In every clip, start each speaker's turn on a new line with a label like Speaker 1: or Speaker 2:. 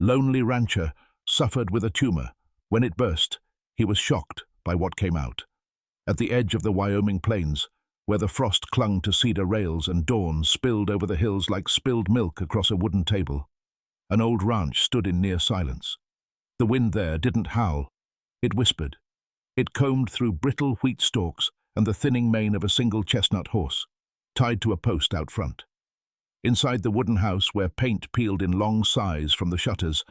Speaker 1: lonely rancher, suffered with a tumor. When it burst, he was shocked by what came out. At the edge of the Wyoming plains, where the frost clung to cedar rails and dawn spilled over the hills like spilled milk across a wooden table, an old ranch stood in near silence. The wind there didn't howl. It whispered. It combed through brittle wheat stalks and the thinning mane of a single chestnut horse, tied to a post out front. Inside the wooden house, where paint peeled in long sighs from the shutters,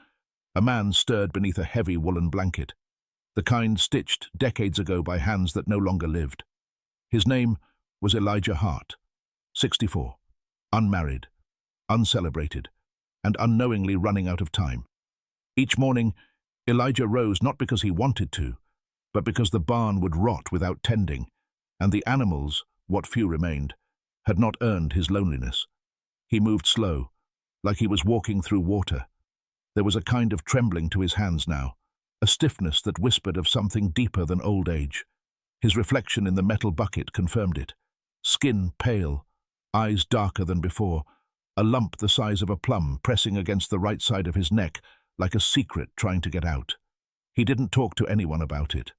Speaker 1: a man stirred beneath a heavy woolen blanket, the kind stitched decades ago by hands that no longer lived. His name was Elijah Hart, 64, unmarried, uncelebrated, and unknowingly running out of time. Each morning, Elijah rose not because he wanted to, but because the barn would rot without tending, and the animals, what few remained, had not earned his loneliness. He moved slow, like he was walking through water. There was a kind of trembling to his hands now, a stiffness that whispered of something deeper than old age. His reflection in the metal bucket confirmed it. Skin pale, eyes darker than before, a lump the size of a plum pressing against the right side of his neck like a secret trying to get out. He didn't talk to anyone about it.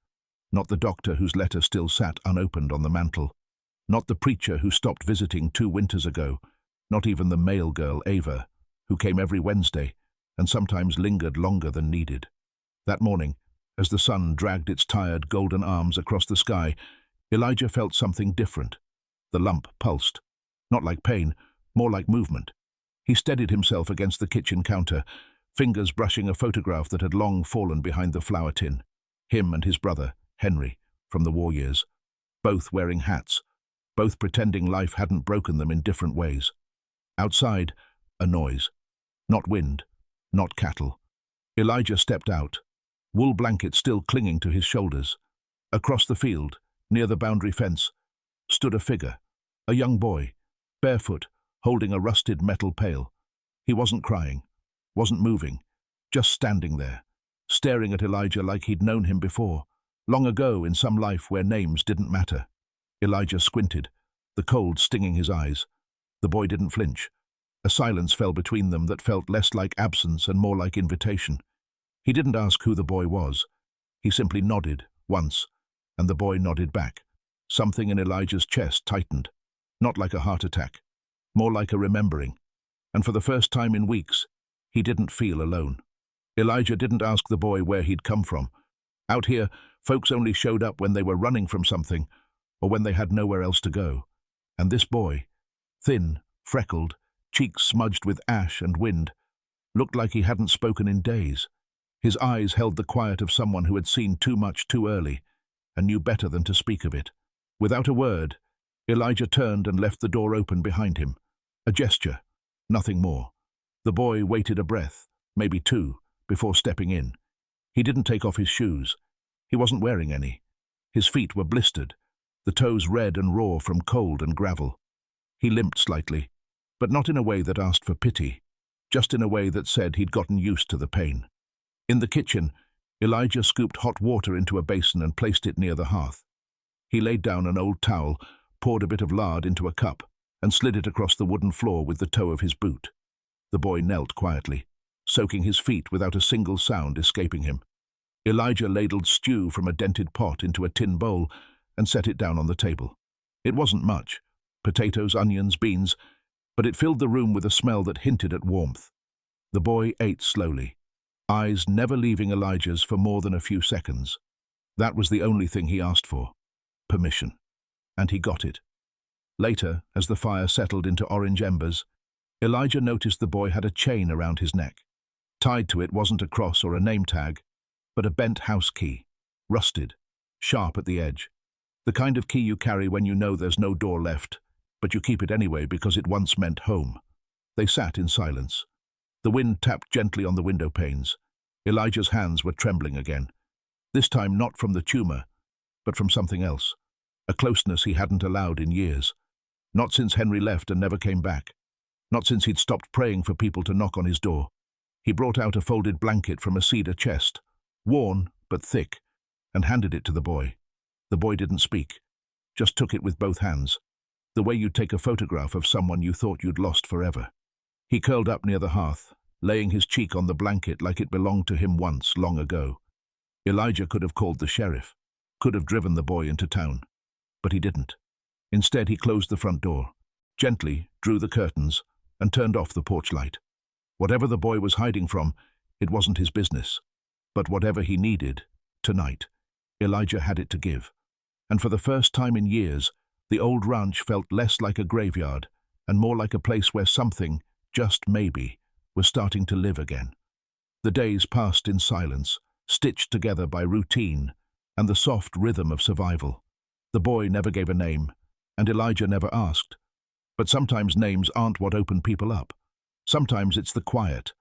Speaker 1: Not the doctor whose letter still sat unopened on the mantel. Not the preacher who stopped visiting 2 winters ago. Not even the mail girl, Ava, who came every Wednesday and sometimes lingered longer than needed. That morning, as the sun dragged its tired golden arms across the sky, Elijah felt something different. The lump pulsed. Not like pain, more like movement. He steadied himself against the kitchen counter, fingers brushing a photograph that had long fallen behind the flour tin. Him and his brother, Henry, from the war years. Both wearing hats, both pretending life hadn't broken them in different ways. Outside, a noise. Not wind, not cattle. Elijah stepped out, wool blanket still clinging to his shoulders. Across the field, near the boundary fence, stood a figure, a young boy, barefoot, holding a rusted metal pail. He wasn't crying, wasn't moving, just standing there, staring at Elijah like he'd known him before, long ago in some life where names didn't matter. Elijah squinted, the cold stinging his eyes. The boy didn't flinch. A silence fell between them that felt less like absence and more like invitation. He didn't ask who the boy was. He simply nodded, once, and the boy nodded back. Something in Elijah's chest tightened, not like a heart attack, more like a remembering. And for the first time in weeks, he didn't feel alone. Elijah didn't ask the boy where he'd come from. Out here, folks only showed up when they were running from something, or when they had nowhere else to go. And this boy, thin, freckled, cheeks smudged with ash and wind, looked like he hadn't spoken in days. His eyes held the quiet of someone who had seen too much too early, and knew better than to speak of it. Without a word, Elijah turned and left the door open behind him. A gesture, nothing more. The boy waited a breath, maybe 2, before stepping in. He didn't take off his shoes. He wasn't wearing any. His feet were blistered, the toes red and raw from cold and gravel. He limped slightly, but not in a way that asked for pity, just in a way that said he'd gotten used to the pain. In the kitchen, Elijah scooped hot water into a basin and placed it near the hearth. He laid down an old towel, poured a bit of lard into a cup, and slid it across the wooden floor with the toe of his boot. The boy knelt quietly, soaking his feet without a single sound escaping him. Elijah ladled stew from a dented pot into a tin bowl and set it down on the table. It wasn't much, potatoes, onions, beans, but it filled the room with a smell that hinted at warmth. The boy ate slowly, eyes never leaving Elijah's for more than a few seconds. That was the only thing he asked for, permission, and he got it. Later, as the fire settled into orange embers, Elijah noticed the boy had a chain around his neck. Tied to it wasn't a cross or a name tag, but a bent house key, rusted, sharp at the edge. The kind of key you carry when you know there's no door left, but you keep it anyway because it once meant home. They sat in silence. The wind tapped gently on the window panes. Elijah's hands were trembling again. This time not from the tumor, but from something else. A closeness he hadn't allowed in years. Not since Henry left and never came back. Not since he'd stopped praying for people to knock on his door. He brought out a folded blanket from a cedar chest, worn but thick, and handed it to the boy. The boy didn't speak, just took it with both hands, the way you'd take a photograph of someone you thought you'd lost forever. He curled up near the hearth, laying his cheek on the blanket like it belonged to him once, long ago. Elijah could have called the sheriff, could have driven the boy into town, but he didn't. Instead, he closed the front door, gently drew the curtains, and turned off the porch light. Whatever the boy was hiding from, it wasn't his business. But whatever he needed, tonight, Elijah had it to give. And for the first time in years, the old ranch felt less like a graveyard and more like a place where something, just maybe, was starting to live again. The days passed in silence, stitched together by routine and the soft rhythm of survival. The boy never gave a name, and Elijah never asked. But sometimes names aren't what open people up. Sometimes it's the quiet,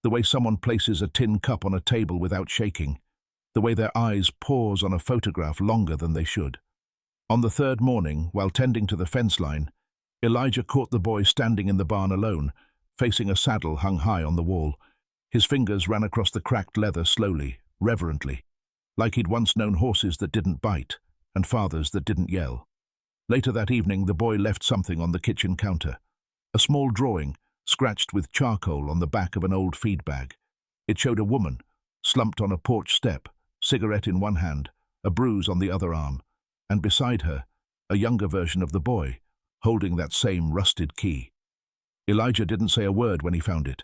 Speaker 1: the way someone places a tin cup on a table without shaking, the way their eyes pause on a photograph longer than they should. On the third morning, while tending to the fence line, Elijah caught the boy standing in the barn alone, facing a saddle hung high on the wall. His fingers ran across the cracked leather slowly, reverently, like he'd once known horses that didn't bite and fathers that didn't yell. Later that evening, the boy left something on the kitchen counter, a small drawing, scratched with charcoal on the back of an old feed bag. It showed a woman, slumped on a porch step, cigarette in one hand, a bruise on the other arm, and beside her, a younger version of the boy, holding that same rusted key. Elijah didn't say a word when he found it.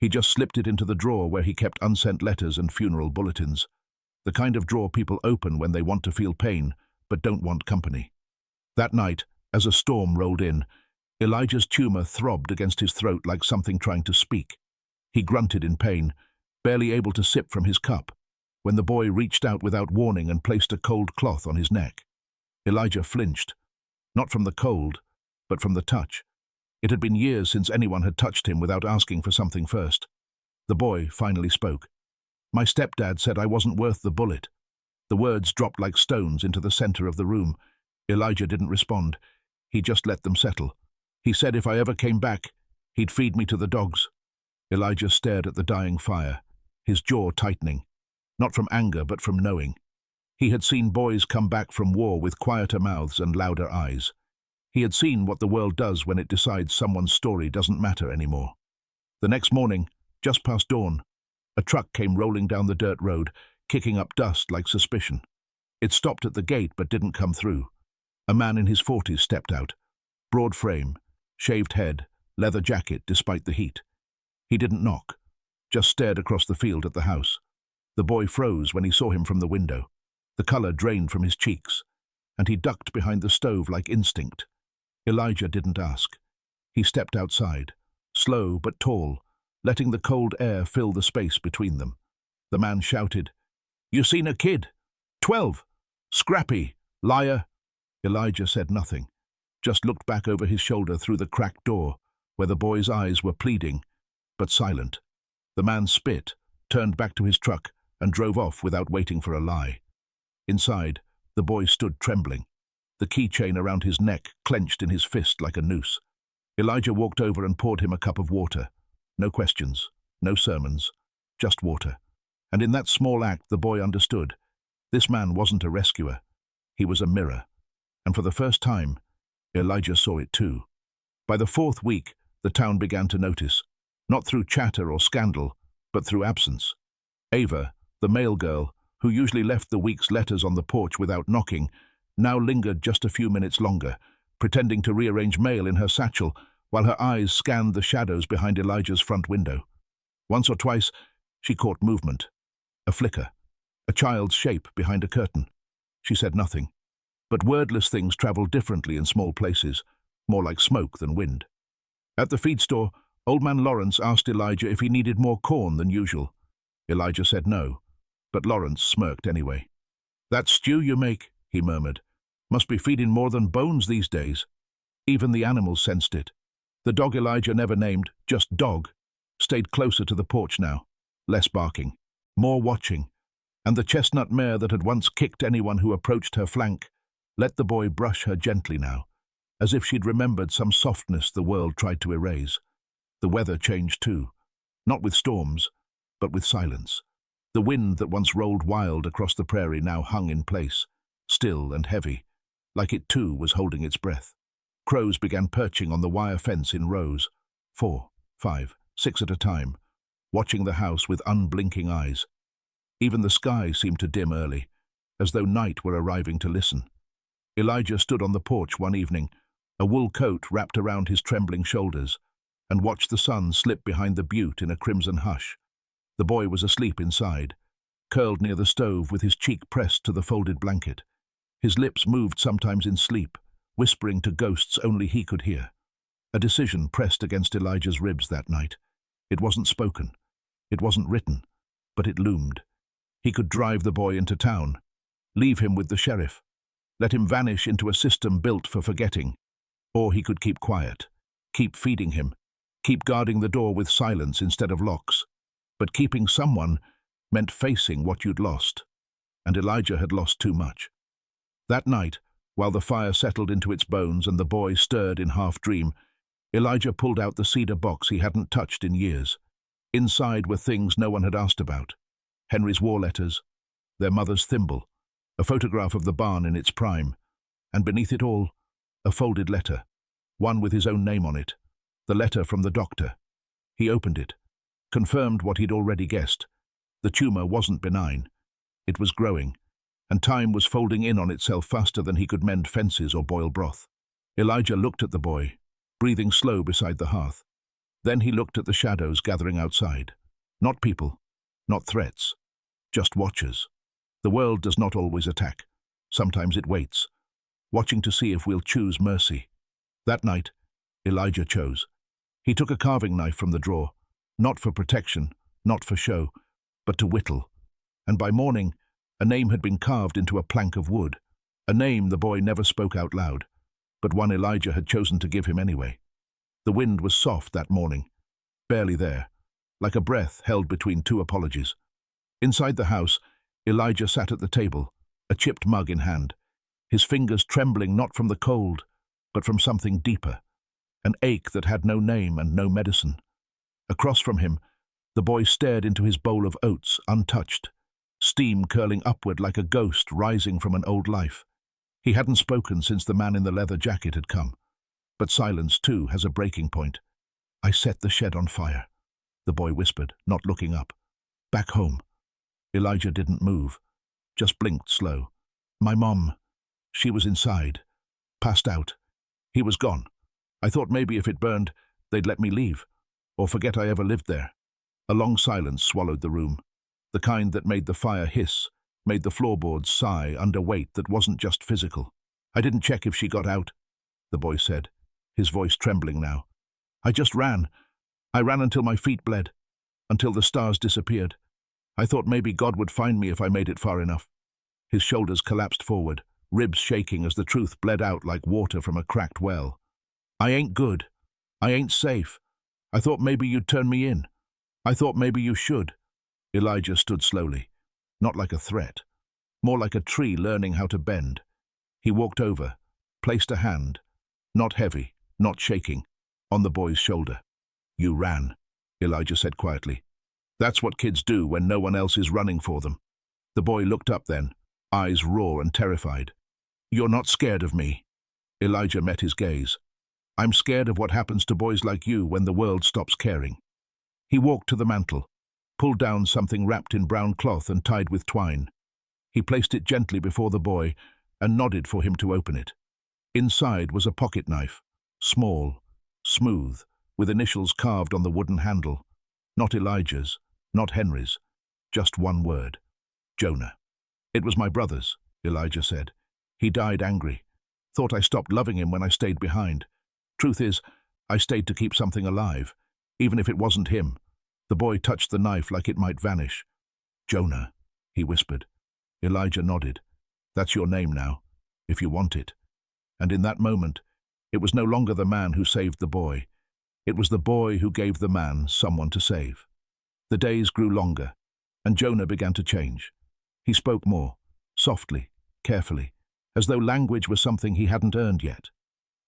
Speaker 1: He just slipped it into the drawer where he kept unsent letters and funeral bulletins, the kind of drawer people open when they want to feel pain but don't want company. That night, as a storm rolled in, Elijah's tumor throbbed against his throat like something trying to speak. He grunted in pain, barely able to sip from his cup, when the boy reached out without warning and placed a cold cloth on his neck. Elijah flinched, not from the cold, but from the touch. It had been years since anyone had touched him without asking for something first. The boy finally spoke. "My stepdad said I wasn't worth the bullet." The words dropped like stones into the center of the room. Elijah didn't respond. He just let them settle. "He said if I ever came back, he'd feed me to the dogs." Elijah stared at the dying fire, his jaw tightening, not from anger but from knowing. He had seen boys come back from war with quieter mouths and louder eyes. He had seen what the world does when it decides someone's story doesn't matter anymore. The next morning, just past dawn, a truck came rolling down the dirt road, kicking up dust like suspicion. It stopped at the gate but didn't come through. A man in his 40s stepped out, broad frame, shaved head, leather jacket despite the heat. He didn't knock, just stared across the field at the house. The boy froze when he saw him from the window. The color drained from his cheeks, and he ducked behind the stove like instinct. Elijah didn't ask. He stepped outside, slow but tall, letting the cold air fill the space between them. The man shouted, "You seen a kid? 12! Scrappy! Liar!" Elijah said nothing, just looked back over his shoulder through the cracked door, where the boy's eyes were pleading, but silent. The man spit, turned back to his truck, and drove off without waiting for a lie. Inside, the boy stood trembling, the keychain around his neck clenched in his fist like a noose. Elijah walked over and poured him a cup of water. No questions, no sermons, just water. And in that small act, the boy understood. This man wasn't a rescuer. He was a mirror. And for the first time, Elijah saw it too. By the fourth week, the town began to notice, not through chatter or scandal, but through absence. Ava, the mail girl, who usually left the week's letters on the porch without knocking, now lingered just a few minutes longer, pretending to rearrange mail in her satchel while her eyes scanned the shadows behind Elijah's front window. Once or twice, she caught movement, a flicker, a child's shape behind a curtain. She said nothing, but wordless things travel differently in small places, more like smoke than wind. At the feed store, Old Man Lawrence asked Elijah if he needed more corn than usual. Elijah said no, but Lawrence smirked anyway. "That stew you make," he murmured, "must be feeding more than bones these days." Even the animals sensed it. The dog Elijah never named, just Dog, stayed closer to the porch now, less barking, more watching, and the chestnut mare that had once kicked anyone who approached her flank let the boy brush her gently now, as if she'd remembered some softness the world tried to erase. The weather changed too, not with storms, but with silence. The wind that once rolled wild across the prairie now hung in place, still and heavy, like it too was holding its breath. Crows began perching on the wire fence in rows, 4, 5, 6 at a time, watching the house with unblinking eyes. Even the sky seemed to dim early, as though night were arriving to listen. Elijah stood on the porch one evening, a wool coat wrapped around his trembling shoulders, and watched the sun slip behind the butte in a crimson hush. The boy was asleep inside, curled near the stove with his cheek pressed to the folded blanket. His lips moved sometimes in sleep, whispering to ghosts only he could hear. A decision pressed against Elijah's ribs that night. It wasn't spoken, it wasn't written, but it loomed. He could drive the boy into town, leave him with the sheriff, let him vanish into a system built for forgetting. Or he could keep quiet, keep feeding him, keep guarding the door with silence instead of locks. But keeping someone meant facing what you'd lost, and Elijah had lost too much. That night, while the fire settled into its bones and the boy stirred in half-dream, Elijah pulled out the cedar box he hadn't touched in years. Inside were things no one had asked about. Henry's war letters, their mother's thimble, a photograph of the barn in its prime, and beneath it all, a folded letter, one with his own name on it, the letter from the doctor. He opened it, confirmed what he'd already guessed. The tumor wasn't benign. It was growing, and time was folding in on itself faster than he could mend fences or boil broth. Elijah looked at the boy, breathing slow beside the hearth. Then he looked at the shadows gathering outside. Not people, not threats, just watchers. The world does not always attack. Sometimes it waits, watching to see if we'll choose mercy. That night, Elijah chose. He took a carving knife from the drawer, not for protection, not for show, but to whittle. And by morning, a name had been carved into a plank of wood, a name the boy never spoke out loud, but one Elijah had chosen to give him anyway. The wind was soft that morning, barely there, like a breath held between two apologies. Inside the house, Elijah sat at the table, a chipped mug in hand, his fingers trembling not from the cold, but from something deeper, an ache that had no name and no medicine. Across from him, the boy stared into his bowl of oats, untouched, steam curling upward like a ghost rising from an old life. He hadn't spoken since the man in the leather jacket had come. But silence, too, has a breaking point. "I set the shed on fire," the boy whispered, not looking up. "Back home." Elijah didn't move, just blinked slow. "My mom, she was inside, passed out. He was gone. I thought maybe if it burned, they'd let me leave, or forget I ever lived there." A long silence swallowed the room, the kind that made the fire hiss, made the floorboards sigh under weight that wasn't just physical. "I didn't check if she got out," the boy said, his voice trembling now. "I just ran. I ran until my feet bled, until the stars disappeared. I thought maybe God would find me if I made it far enough." His shoulders collapsed forward, ribs shaking as the truth bled out like water from a cracked well. "I ain't good. I ain't safe. I thought maybe you'd turn me in. I thought maybe you should." Elijah stood slowly, not like a threat, more like a tree learning how to bend. He walked over, placed a hand, not heavy, not shaking, on the boy's shoulder. "You ran," Elijah said quietly. "That's what kids do when no one else is running for them." The boy looked up then, eyes raw and terrified. "You're not scared of me?" Elijah met his gaze. "I'm scared of what happens to boys like you when the world stops caring." He walked to the mantel, pulled down something wrapped in brown cloth and tied with twine. He placed it gently before the boy and nodded for him to open it. Inside was a pocket knife, small, smooth, with initials carved on the wooden handle. Not Elijah's, not Henry's, just one word: Jonah. "It was my brother's," Elijah said. "He died angry. Thought I stopped loving him when I stayed behind. Truth is, I stayed to keep something alive, even if it wasn't him." The boy touched the knife like it might vanish. "Jonah," he whispered. Elijah nodded. "That's your name now, if you want it." And in that moment, it was no longer the man who saved the boy. It was the boy who gave the man someone to save. The days grew longer, and Jonah began to change. He spoke more, softly, carefully, as though language was something he hadn't earned yet.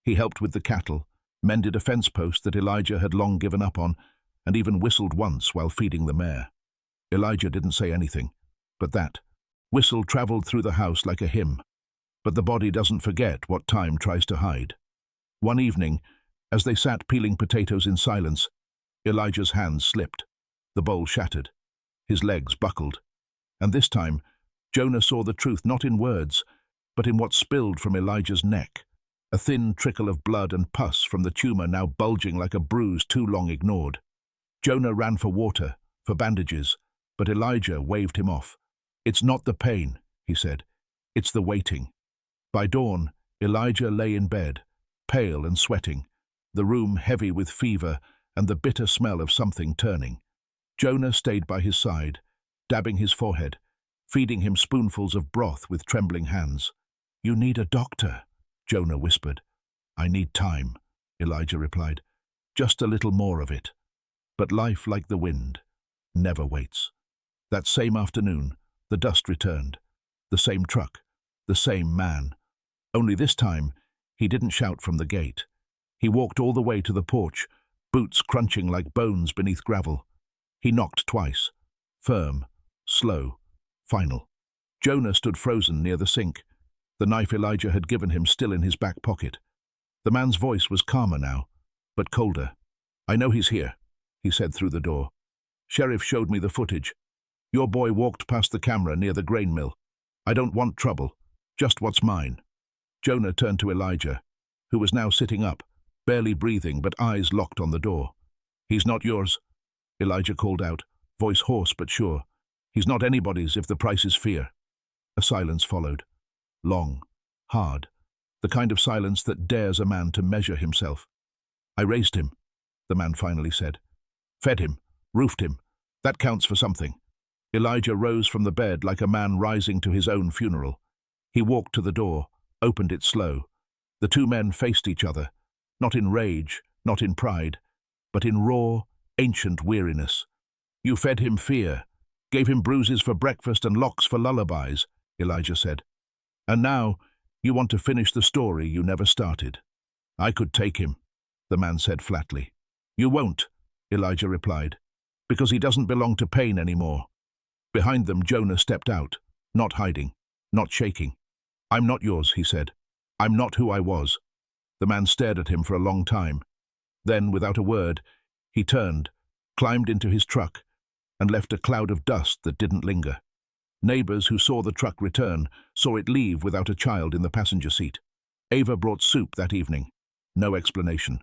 Speaker 1: He helped with the cattle, mended a fence post that Elijah had long given up on, and even whistled once while feeding the mare. Elijah didn't say anything, but that whistle traveled through the house like a hymn. But the body doesn't forget what time tries to hide. One evening, as they sat peeling potatoes in silence, Elijah's hands slipped. The bowl shattered. His legs buckled. And this time, Jonah saw the truth not in words, but in what spilled from Elijah's neck, a thin trickle of blood and pus from the tumor now bulging like a bruise too long ignored. Jonah ran for water, for bandages, but Elijah waved him off. "It's not the pain," he said. "It's the waiting." By dawn, Elijah lay in bed, pale and sweating, the room heavy with fever and the bitter smell of something turning. Jonah stayed by his side, dabbing his forehead, feeding him spoonfuls of broth with trembling hands. "You need a doctor," Jonah whispered. "I need time," Elijah replied. "Just a little more of it." But life, like the wind, never waits. That same afternoon, the dust returned. The same truck, the same man. Only this time, he didn't shout from the gate. He walked all the way to the porch, boots crunching like bones beneath gravel. He knocked twice. Firm, slow, final. Jonah stood frozen near the sink, the knife Elijah had given him still in his back pocket. The man's voice was calmer now, but colder. "I know he's here," he said through the door. "Sheriff showed me the footage. Your boy walked past the camera near the grain mill. I don't want trouble, just what's mine." Jonah turned to Elijah, who was now sitting up, barely breathing but eyes locked on the door. "He's not yours," Elijah called out, voice hoarse but sure. "He's not anybody's if the price is fear." A silence followed. Long, hard, the kind of silence that dares a man to measure himself. "I raised him," the man finally said. "Fed him, roofed him. That counts for something." Elijah rose from the bed like a man rising to his own funeral. He walked to the door, opened it slow. The two men faced each other, not in rage, not in pride, but in raw, ancient weariness. "You fed him fear, gave him bruises for breakfast and locks for lullabies," Elijah said. "And now you want to finish the story you never started." "I could take him," the man said flatly. "You won't," Elijah replied, "because he doesn't belong to pain anymore." Behind them, Jonah stepped out, not hiding, not shaking. "I'm not yours," he said. "I'm not who I was." The man stared at him for a long time. Then, without a word, he turned, climbed into his truck, and left a cloud of dust that didn't linger. Neighbors who saw the truck return saw it leave without a child in the passenger seat. Ava brought soup that evening. No explanation.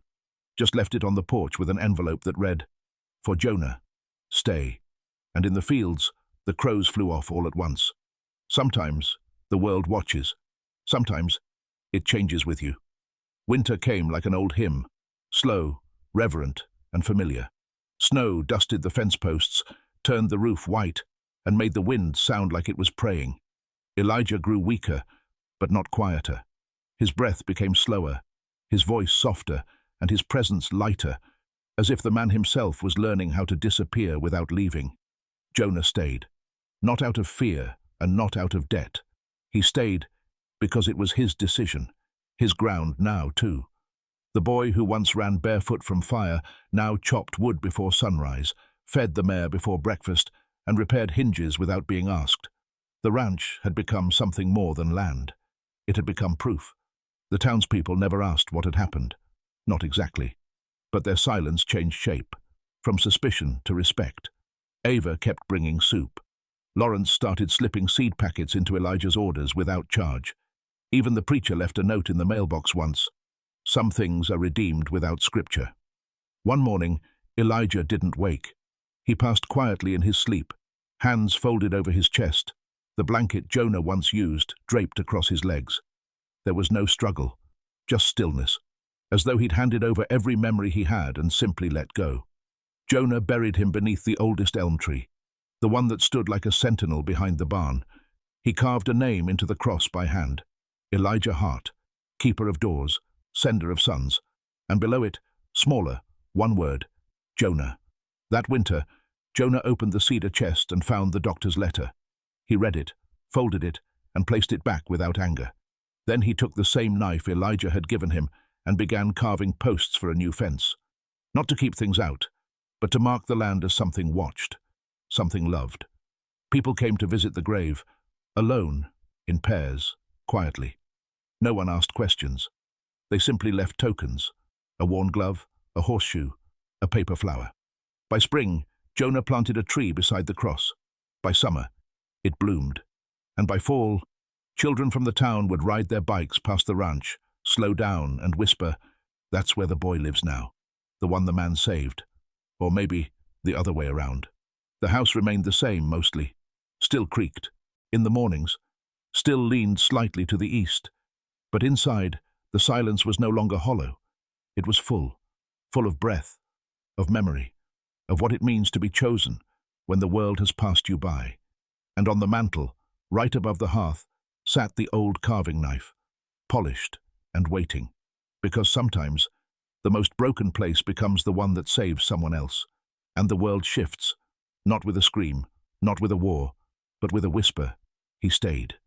Speaker 1: Just left it on the porch with an envelope that read, "For Jonah, stay." And in the fields, the crows flew off all at once. Sometimes the world watches. Sometimes it changes with you. Winter came like an old hymn, slow, reverent, and familiar. Snow dusted the fence posts, turned the roof white, and made the wind sound like it was praying. Elijah grew weaker, but not quieter. His breath became slower, his voice softer, and his presence lighter, as if the man himself was learning how to disappear without leaving. Jonah stayed, not out of fear and not out of debt. He stayed because it was his decision, his ground now too. The boy who once ran barefoot from fire now chopped wood before sunrise, fed the mare before breakfast, and repaired hinges without being asked. The ranch had become something more than land. It had become proof. The townspeople never asked what had happened. Not exactly. But their silence changed shape, from suspicion to respect. Ava kept bringing soup. Lawrence started slipping seed packets into Elijah's orders without charge. Even the preacher left a note in the mailbox once. Some things are redeemed without scripture. One morning, Elijah didn't wake. He passed quietly in his sleep, hands folded over his chest, the blanket Jonah once used draped across his legs. There was no struggle, just stillness, as though he'd handed over every memory he had and simply let go. Jonah buried him beneath the oldest elm tree, the one that stood like a sentinel behind the barn. He carved a name into the cross by hand, Elijah Hart, keeper of doors, sender of sons, and below it, smaller, one word, Jonah. That winter, Jonah opened the cedar chest and found the doctor's letter. He read it, folded it, and placed it back without anger. Then he took the same knife Elijah had given him and began carving posts for a new fence. Not to keep things out, but to mark the land as something watched, something loved. People came to visit the grave, alone, in pairs, quietly. No one asked questions. They simply left tokens, a worn glove, a horseshoe, a paper flower. By spring, Jonah planted a tree beside the cross. By summer, it bloomed. And by fall, children from the town would ride their bikes past the ranch, slow down and whisper, "That's where the boy lives now, the one the man saved." Or maybe the other way around. The house remained the same mostly, still creaked. In the mornings, still leaned slightly to the east. But inside, the silence was no longer hollow. It was full of breath, of memory, of what it means to be chosen when the world has passed you by. And on the mantel, right above the hearth, sat the old carving knife, polished and waiting. Because sometimes, the most broken place becomes the one that saves someone else. And the world shifts, not with a scream, not with a war, but with a whisper. He stayed.